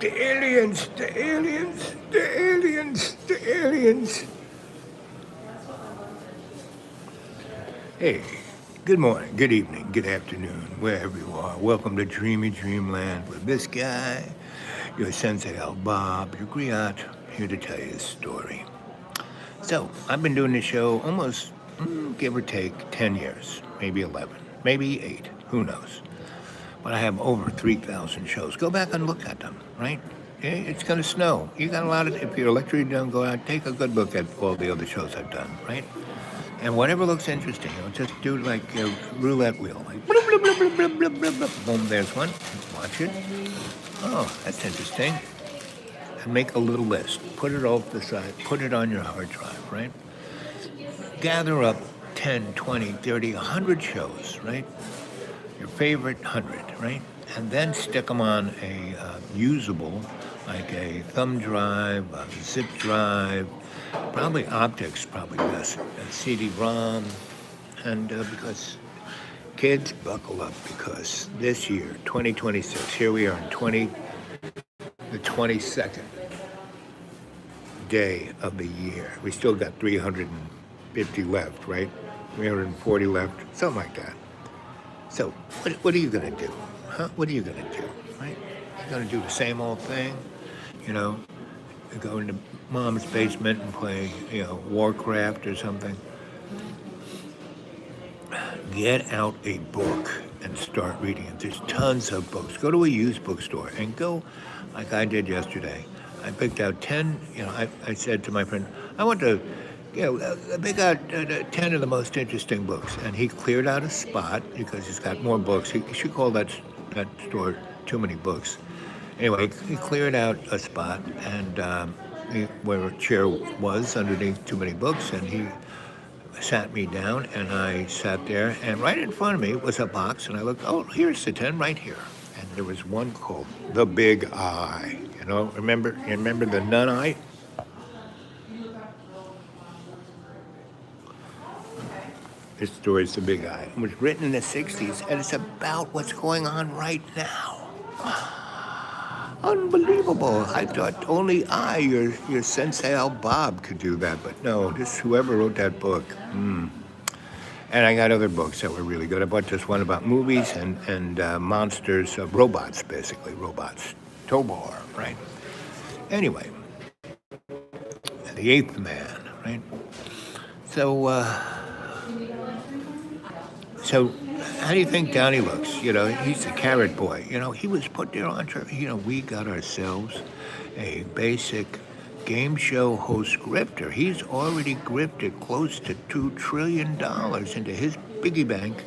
The aliens, the aliens, the aliens, the aliens. Hey, good morning, good evening, good afternoon, wherever you are. Welcome to Dreamy Dreamland with this guy, your Sensie Owl Bob, your griot, here to tell you a story. So, I've been doing this show almost, give or take, 10 years, maybe 11, maybe 8, who knows. But I have over 3,000 shows. Go back and look at them, right? It's going to snow. You got a lot of, if you're electricity don't go out, take a good look at all the other shows I've done, right? And whatever looks interesting, just do like a roulette wheel. Like, bloop, bloop, bloop, bloop, bloop, bloop, bloop, bloop. Boom, there's one. Watch it. Oh, that's interesting. And make a little list. Put it off the side. Put it on your hard drive, right? Gather up 10, 20, 30, 100 shows, right? Your favorite 100, right? And then stick them on a usable, like a thumb drive, a zip drive, probably optics, probably best, a CD-ROM, and because kids, buckle up, because this year, 2026, here we are in the 22nd day of the year. We still got 350 left, right? 340 left, something like that. So, what are you going to do? Huh? What are you going to do, right? You're going to do the same old thing, you know? Go into mom's basement and play, Warcraft or something. Get out a book and start reading it. There's tons of books. Go to a used bookstore and go, like I did yesterday. I picked out 10, I said to my friend, I want to, pick out 10 of the most interesting books. And he cleared out a spot because he's got more books. He should call that store Too Many Books. Anyway, he cleared out a spot and where a chair was underneath Too Many Books, and he sat me down, and I sat there, and right in front of me was a box, and I looked, oh, here's the 10 right here. And there was one called The Big Eye. Remember the nun eye? This story is The Big Eye. It was written in the 60s, and it's about what's going on right now. Unbelievable. I thought only your Sensie Owl Bob could do that, but no, whoever wrote that book. And I got other books that were really good. I bought this one about movies and monsters, robots, basically, robots. Tobar, right? Anyway, The Eighth Man, right? So how do you think Donnie looks? He's the carrot boy. He was put there on, we got ourselves a basic game show host grifter. He's already grifted close to $2 trillion into his piggy bank,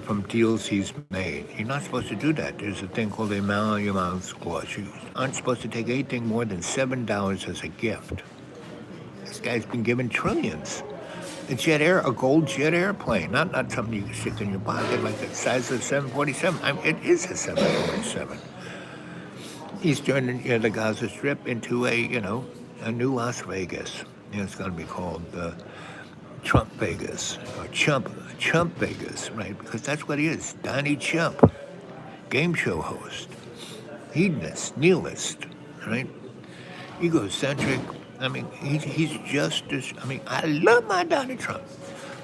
from deals he's made. You're not supposed to do that. There's a thing called the Emoluments Clause. You aren't supposed to take anything more than $7 as a gift. This guy's been given trillions. A gold jet airplane, not something you can stick in your pocket like the size of a 747. It is a 747. He's turning the Gaza Strip into a new Las Vegas. It's going to be called Trump Vegas, or Chump Vegas, right? Because that's what he is, Donnie Chump, game show host, hedonist, nihilist, right? Egocentric. He's just as, I love my Donald Trump.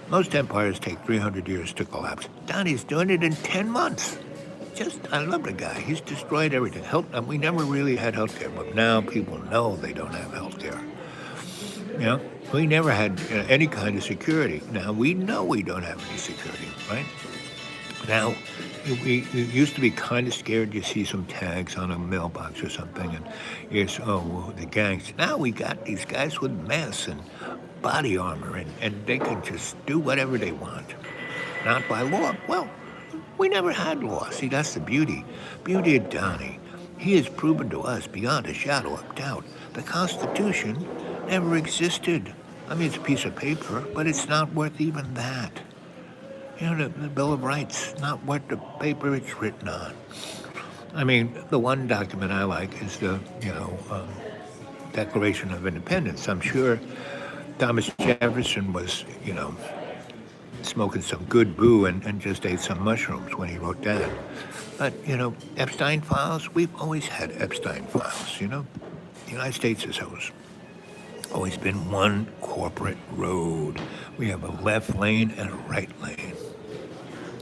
Most empires take 300 years to collapse. Donnie's doing it in 10 months. I love the guy. He's destroyed everything. We never really had health care, but now people know they don't have health care. We never had any kind of security. Now we know we don't have any security, right? Now, we used to be kind of scared to see some tags on a mailbox or something, and the gangs. Now we got these guys with masks and body armor, and they can just do whatever they want. Not by law. Well, we never had law. See, that's the beauty of Donnie. He has proven to us beyond a shadow of doubt the Constitution never existed. It's a piece of paper, but it's not worth even that. The Bill of Rights, not what the paper it's written on. The one document I like is the, Declaration of Independence. I'm sure Thomas Jefferson was, smoking some good boo and just ate some mushrooms when he wrote that. But, Epstein files, we've always had Epstein files. The United States has always been one corporate road. We have a left lane and a right lane.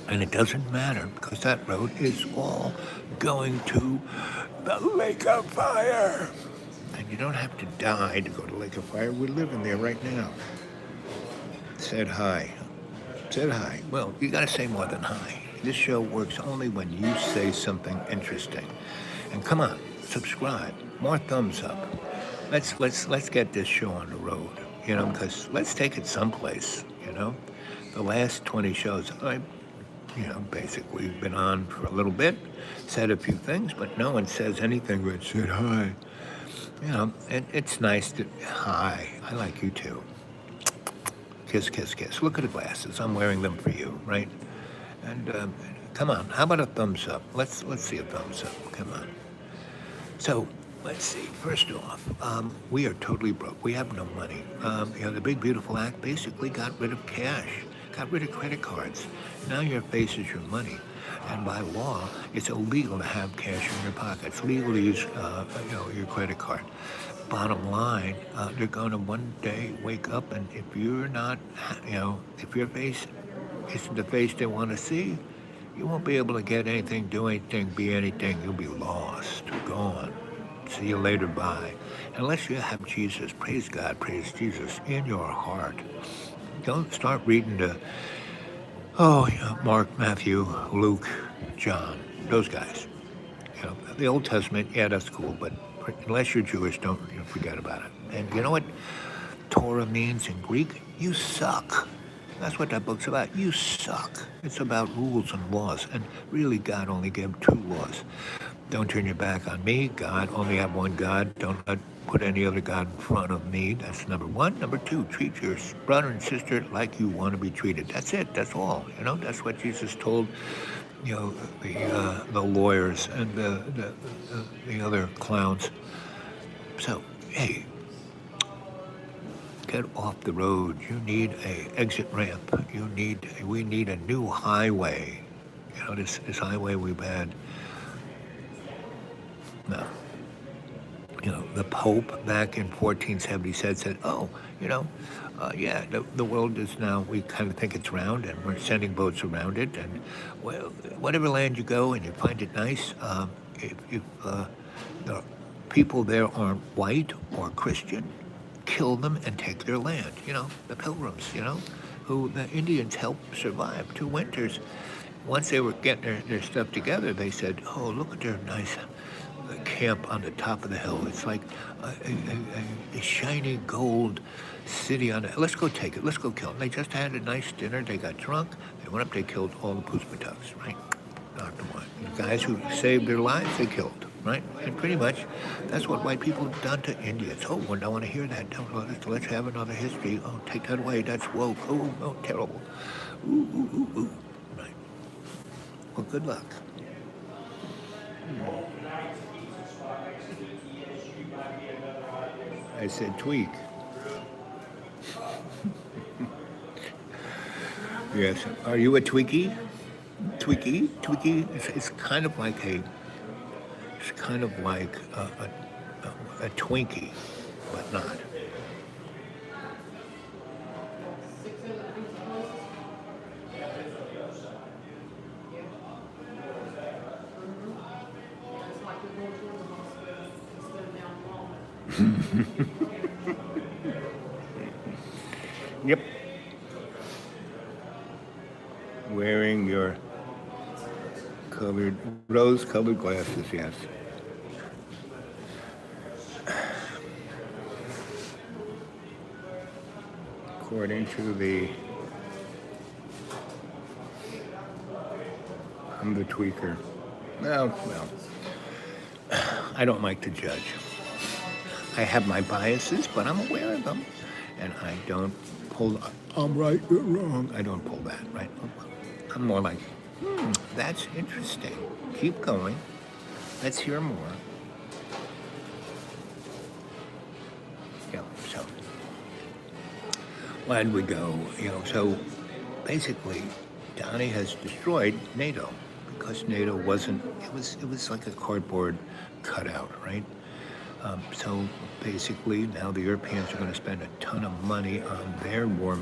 And it doesn't matter because that road is all going to the Lake of Fire. And you don't have to die to go to Lake of Fire. We're living there right now. Said hi. Said hi. Well, you got to say more than hi. This show works only when you say something interesting. And come on, subscribe. More thumbs up. Let's get this show on the road. Because let's take it someplace. The last 20 shows, I basically been on for a little bit, said a few things, but no one says anything but said hi. It's nice to, hi, I like you too. Kiss, kiss, kiss. Look at the glasses. I'm wearing them for you, right? And come on, how about a thumbs up? Let's see a thumbs up. Come on. So let's see. First off, we are totally broke. We have no money. The Big Beautiful Act basically got rid of cash, got rid of credit cards. Now your face is your money. And by law, it's illegal to have cash in your pocket. It's legal to use, your credit card. Bottom line, they're going to one day wake up, and if you're not, if your face isn't the face they want to see, you won't be able to get anything, do anything, be anything. You'll be lost, gone. See you later, bye. Unless you have Jesus, praise God, praise Jesus, in your heart. Don't start reading Mark, Matthew, Luke, John, those guys. The Old Testament, yeah, that's cool, but unless you're Jewish, don't forget about it. And you know what Torah means in Greek? You suck. That's what that book's about. You suck. It's about rules and laws, and really God only gave 2 laws. Don't turn your back on me, God. Only have one God. Don't put any other God in front of me. That's number 1. Number 2, treat your brother and sister like you want to be treated. That's it. That's all. That's what Jesus told, the lawyers and the other clowns. So, hey, get off the road. You need a exit ramp. We need a new highway. This highway we've had. No. The Pope back in 1470 said, the world is now, we kind of think it's round, and we're sending boats around it, and, well, whatever land you go and you find it nice, if the people there aren't white or Christian, kill them and take their land. The Pilgrims, who the Indians helped survive 2 winters. Once they were getting their stuff together, they said, oh, look at their nice camp on the top of the hill. It's like a shiny gold city on it. Let's go take it. Let's go kill them. They just had a nice dinner. They got drunk. They went up. They killed all the Puspatucks, right? Knocked them on. The guys who saved their lives, they killed, right? And pretty much that's what white people have done to Indians. Oh, I don't want to hear that. Let's have another history. Oh, take that away. That's woke. Oh, terrible. Ooh. Right. Well, good luck. I said tweak. Yes. Are you a tweaky? Tweaky? It's kind of like a Twinkie, but not. Yep. Wearing your rose-colored glasses, yes. According to I'm the tweaker. Well, I don't like to judge. I have my biases, but I'm aware of them. And I don't pull, I'm right, you're wrong. I don't pull that, right? I'm more like, that's interesting. Keep going. Let's hear more. Yeah, so where'd we go? So basically, Donnie has destroyed NATO because NATO wasn't. It was like a cardboard cutout, right? So basically, now the Europeans are going to spend a ton of money on their war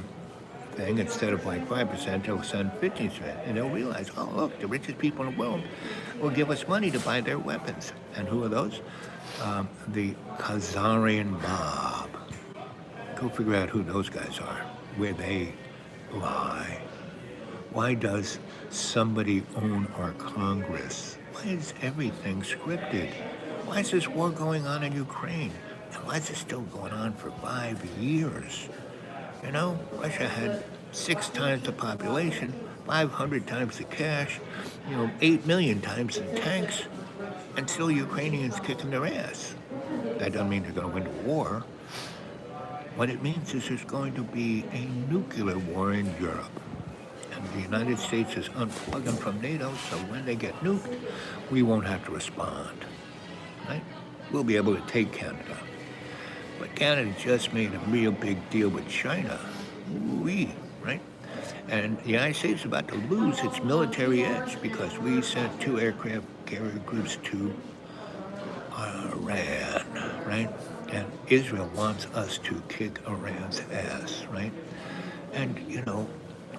thing. Instead of like 5%, they'll send 15%. And they'll realize, oh, look, the richest people in the world will give us money to buy their weapons. And who are those? The Khazarian Bob. Go figure out who those guys are, where they lie. Why does somebody own our Congress? Why is everything scripted? Why is this war going on in Ukraine? And why is it still going on for 5 years? You know, Russia had 6 times the population, 500 times the cash, 8 million times the tanks, and still Ukrainians kicking their ass. That doesn't mean they're going to win the war. What it means is there's going to be a nuclear war in Europe. And the United States is unplugging from NATO, so when they get nuked, we won't have to respond. Right? We'll be able to take Canada. But Canada just made a real big deal with China. Right? And the United States is about to lose its military edge because we sent 2 aircraft carrier groups to Iran, right? And Israel wants us to kick Iran's ass, right? And,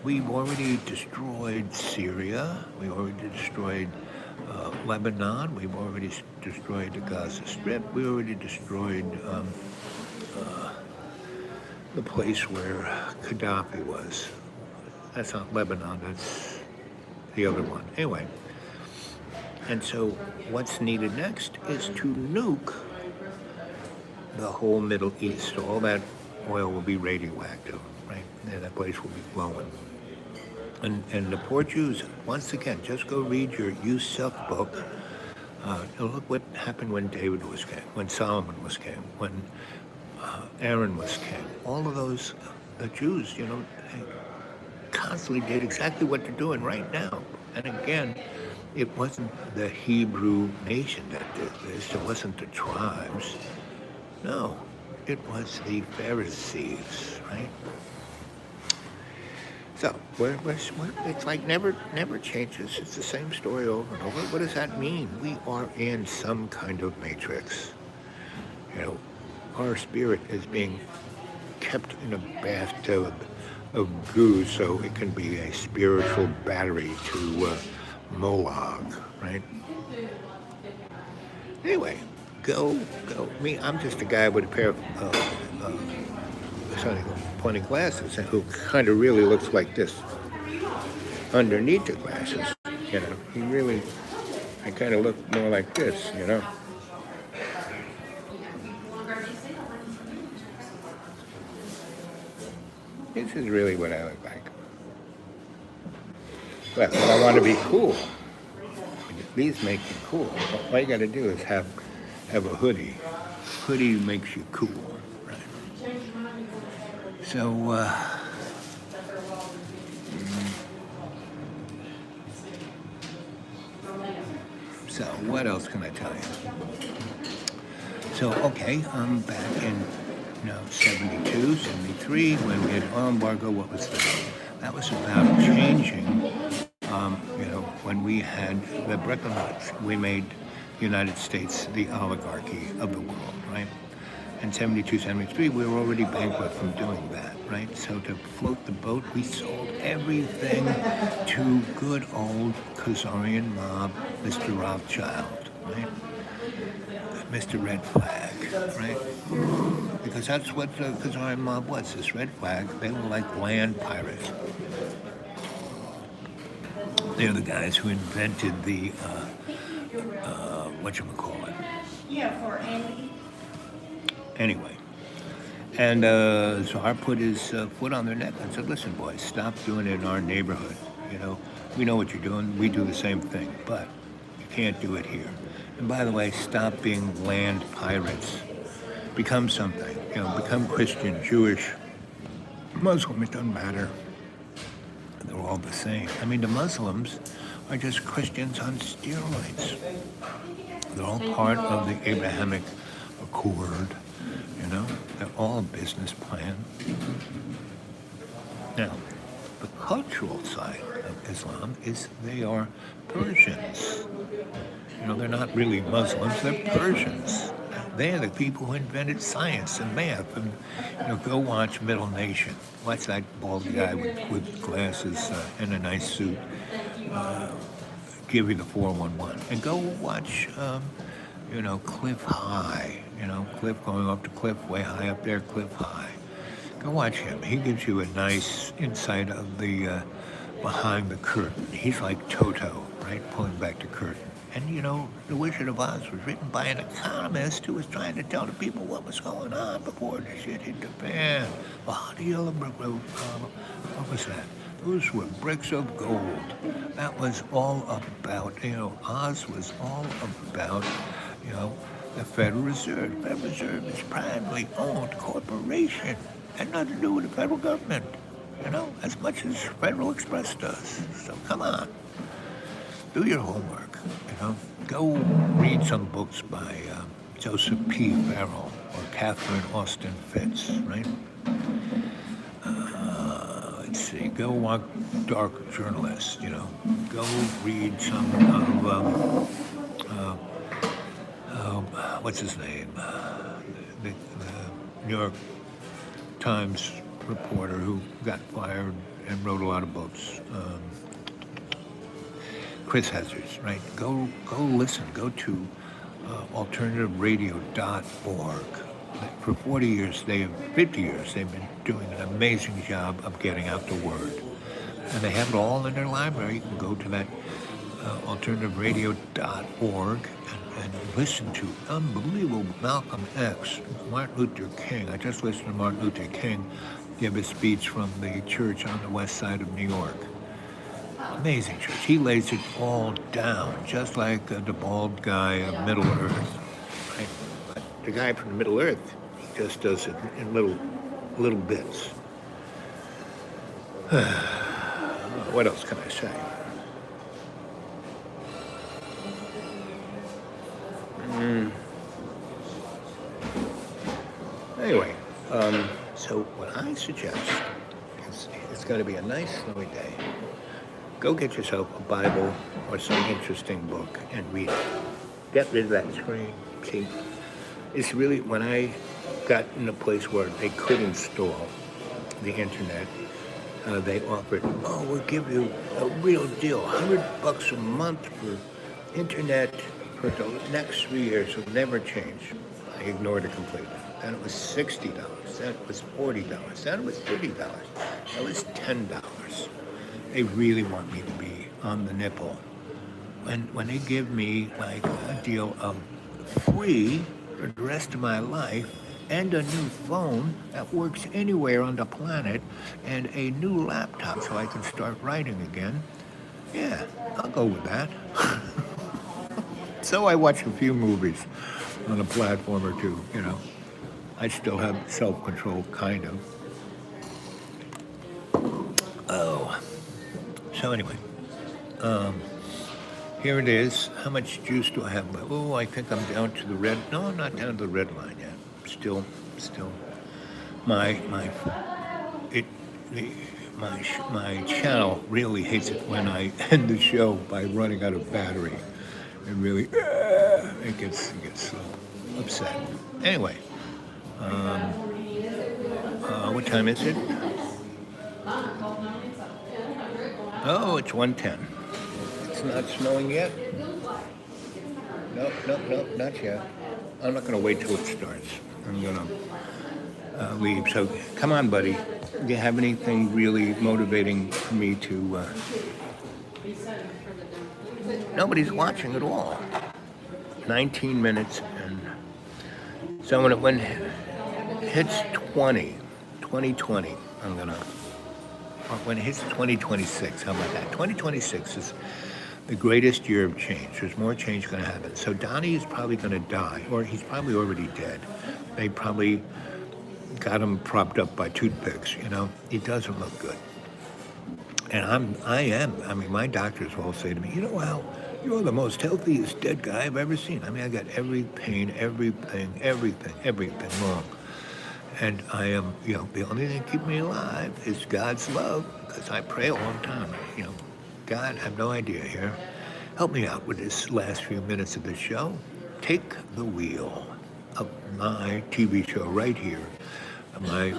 we've already destroyed Syria. We already destroyed Lebanon. We've already destroyed the Gaza Strip. We already destroyed the place where Gaddafi was. That's not Lebanon, that's the other one. Anyway, and so what's needed next is to nuke the whole Middle East. All that oil will be radioactive, right? And that place will be glowing. And the poor Jews, once again, just go read your You Suck book. Look what happened when David was king, when Solomon was king, when Aaron was king. All of those, the Jews, they constantly did exactly what they're doing right now. And again, it wasn't the Hebrew nation that did this. It wasn't the tribes. No, it was the Pharisees, right? So, it's like never changes. It's the same story over and over. What does that mean? We are in some kind of matrix. Our spirit is being kept in a bathtub of goo so it can be a spiritual battery to Moloch, right? Anyway, go. Me, I'm just a guy with a pair of pointy glasses who kind of really looks like this underneath the glasses. I kind of look more like this, This is really what I look like. But I want to be cool. These make you cool. All you got to do is have a hoodie. Hoodie makes you cool, right? So, so what else can I tell you? So, okay, I'm back in 72, 73, when we had oil embargo. What was that? That was about changing, when we had the Bretton Woods. We made the United States the oligarchy of the world, right? In 72, 73, we were already bankrupt from doing that, right? So to float the boat, we sold everything to good old Khazarian mob, Mr. Rothschild, right? Mr. Red Flag, right? Because that's what the Khazarian mob was, this Red Flag. They were like land pirates. They're the guys who invented the, whatchamacallit. Yeah, for Andy. Anyway, and Czar put his foot on their neck and said, listen, boys, stop doing it in our neighborhood. We know what you're doing. We do the same thing, but you can't do it here. And by the way, stop being land pirates. Become something. Become Christian, Jewish, Muslim. It doesn't matter. They're all the same. I mean, the Muslims are just Christians on steroids. They're all part of the Abrahamic Accord. They're all a business plan. Now, the cultural side of Islam is they are Persians. You know, they're not really Muslims, they're Persians. They're the people who invented science and math. And, you know, go watch Middle Nation. Watch that bald guy with glasses and a nice suit give you the 411. And go watch, you know, Cliff High. You know, Cliff going up to Cliff, way high up there, Cliff High. Go watch him. He gives you a nice insight of the behind the curtain. He's like Toto, right? Pulling back the curtain. And, you know, The Wizard of Oz was written by an economist who was trying to tell the people what was going on before the shit hit the fan. Oh, the Yellow Brick Road, what was that? Those were bricks of gold. That was all about, you know, Oz was all about, you know, the Federal Reserve. The Federal Reserve is privately owned corporation. Had nothing to do with the federal government, you know, as much as Federal Express does. So come on. Do your homework, you know. Go read some books by Joseph P. Farrell or Catherine Austin Fitz, right? Let's see. Go watch Dark Journalists, you know. Go read some of, what's his name? The New York Times reporter who got fired and wrote a lot of books. Chris Hazards, right? Go listen. Go to alternativeradio.org. For 50 years, they've been doing an amazing job of getting out the word. And they have it all in their library. You can go to that alternativeradio.org and listen to unbelievable Malcolm X, Martin Luther King. I just listened to Martin Luther King give a speech from the church on the west side of New York. Amazing church. He lays it all down, just like the bald guy of Middle Earth. Right? But the guy from the Middle Earth, he just does it in little bits. What else can I say? Anyway, so what I suggest is it's going to be a nice snowy day. Go get yourself a Bible or some interesting book and read it. Get rid of that screen. See, it's really, when I got in a place where they could install the internet, they offered, we'll give you a real deal, $100 a month for internet for the next 3 years. It'll never change. I ignored it completely. Then it was $60. Then it was $40. Then it was $30. That was $10. They really want me to be on the nipple. When they give me like a deal of free for the rest of my life and a new phone that works anywhere on the planet and a new laptop so I can start writing again, yeah, I'll go with that. So I watch a few movies on a platform or two, you know. I still have self-control, kind of. Oh. So anyway, here it is. How much juice do I have left? Oh, I think I'm down to the red. No, I'm not down to the red line yet. Still, my channel really hates it when I end the show by running out of battery. It really, it gets so upset. Anyway, what time is it? Oh, it's 1:10. It's not snowing yet? Nope, not yet. I'm not going to wait till it starts. I'm going to leave. So, come on, buddy. Do you have anything really motivating for me to... Nobody's watching at all. 19 minutes. And so when it hits 2020, I'm going to... When it hits 2026, how about that? 2026 is the greatest year of change. There's more change going to happen. So Donnie is probably going to die, or he's probably already dead. They probably got him propped up by toothpicks, you know. He doesn't look good. And I mean, my doctors all say to me, you know, Al, you're the most healthiest dead guy I've ever seen. I mean, I got every pain, everything wrong. And I am, the only thing keeping me alive is God's love, because I pray all the time. God, I have no idea here. Help me out with this last few minutes of the show. Take the wheel of my TV show right here, my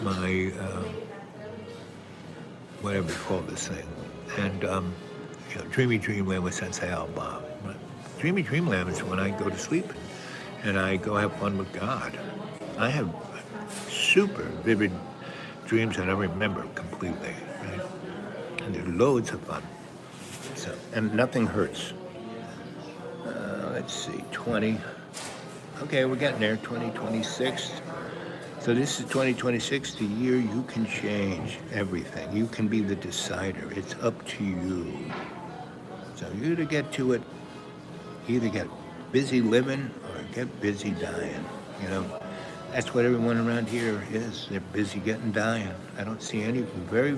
whatever you call this thing, and Dreamy Dreamland with Sensie Owl Bob. Dreamy Dreamland is when I go to sleep and I go have fun with God. I have super vivid dreams that I remember completely, right? And they're loads of fun. So, and nothing hurts. Let's see, 20. Okay, we're getting there, 2026. So this is 2026, the year you can change everything. You can be the decider. It's up to you. So you either get to it, either get busy living or get busy dying. That's what everyone around here is. They're busy getting dying. I don't see any, very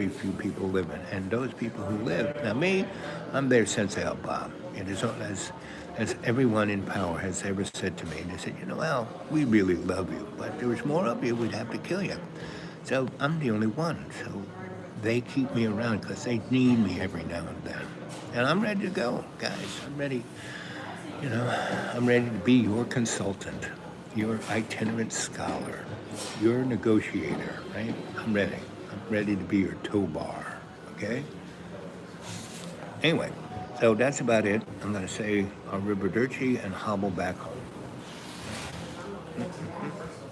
few people living. And those people who live, now me, I'm their Sensie Owl Bob. And as everyone in power has ever said to me, they said, Al, we really love you, but if there was more of you, we'd have to kill you. So I'm the only one. So they keep me around because they need me every now and then. And I'm ready to go, guys. I'm ready. I'm ready to be your consultant, your itinerant scholar, your negotiator, right? I'm ready. I'm ready to be your tow bar, okay? Anyway, so that's about it. I'm going to say arrivederci and hobble back home.